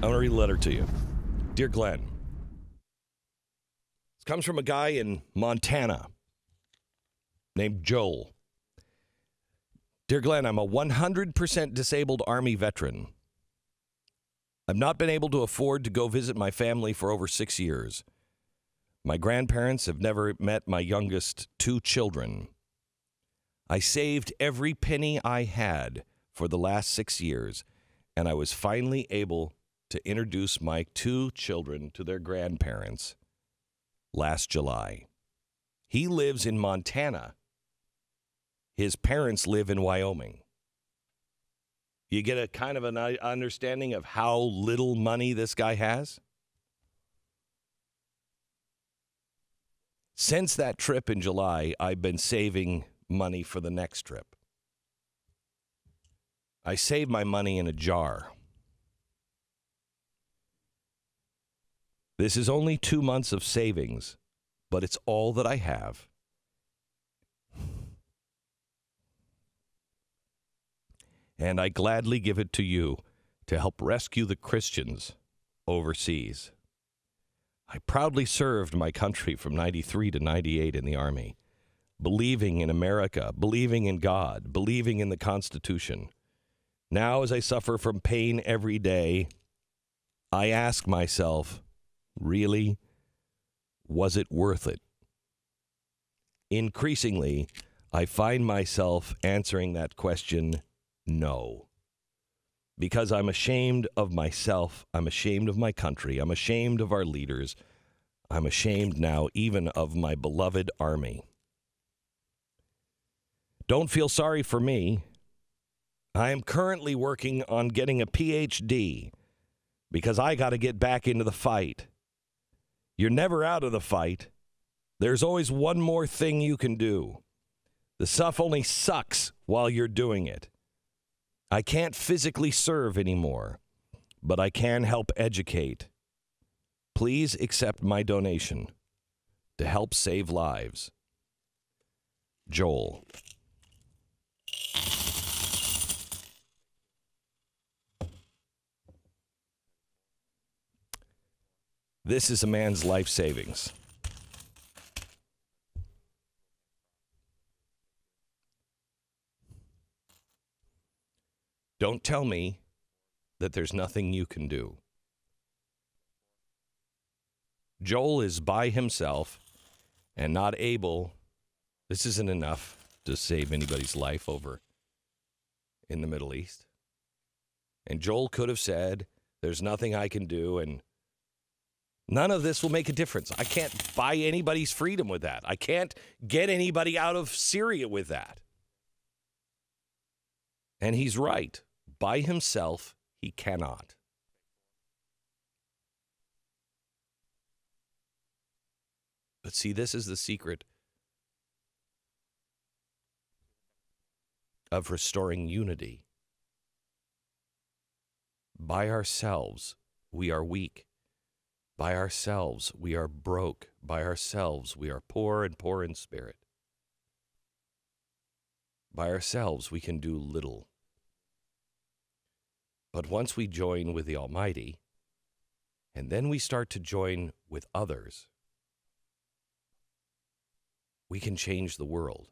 I want to read a letter to you. Dear Glenn, this comes from a guy in Montana named Joel. Dear Glenn, I'm a 100% disabled Army veteran. I've not been able to afford to go visit my family for over 6 years. My grandparents have never met my youngest 2 children. I saved every penny I had for the last 6 years, and I was finally able to introduce my 2 children to their grandparents last July. He lives in Montana. His parents live in Wyoming. You get a kind of an understanding of how little money this guy has? Since that trip in July, I've been saving money for the next trip. I save my money in a jar. This is only 2 months of savings, but it's all that I have. And I gladly give it to you to help rescue the Christians overseas. I proudly served my country from 93 to 98 in the Army, believing in America, believing in God, believing in the Constitution. Now, as I suffer from pain every day, I ask myself, really, was it worth it? Increasingly, I find myself answering that question, no. Because I'm ashamed of myself, I'm ashamed of my country, I'm ashamed of our leaders, I'm ashamed now even of my beloved Army. Don't feel sorry for me. I am currently working on getting a PhD because I got to get back into the fight. You're never out of the fight. There's always one more thing you can do. The stuff only sucks while you're doing it. I can't physically serve anymore, but I can help educate. Please accept my donation to help save lives. Joel. This is a man's life savings. Don't tell me that there's nothing you can do. Joel is by himself and not able. This isn't enough to save anybody's life over in the Middle East. And Joel could have said, there's nothing I can do, and none of this will make a difference. I can't buy anybody's freedom with that. I can't get anybody out of Syria with that. And he's right. By himself, he cannot. But see, this is the secret of restoring unity. By ourselves, we are weak. By ourselves, we are broke. By ourselves, we are poor and poor in spirit. By ourselves, we can do little. But once we join with the Almighty, and then we start to join with others, we can change the world.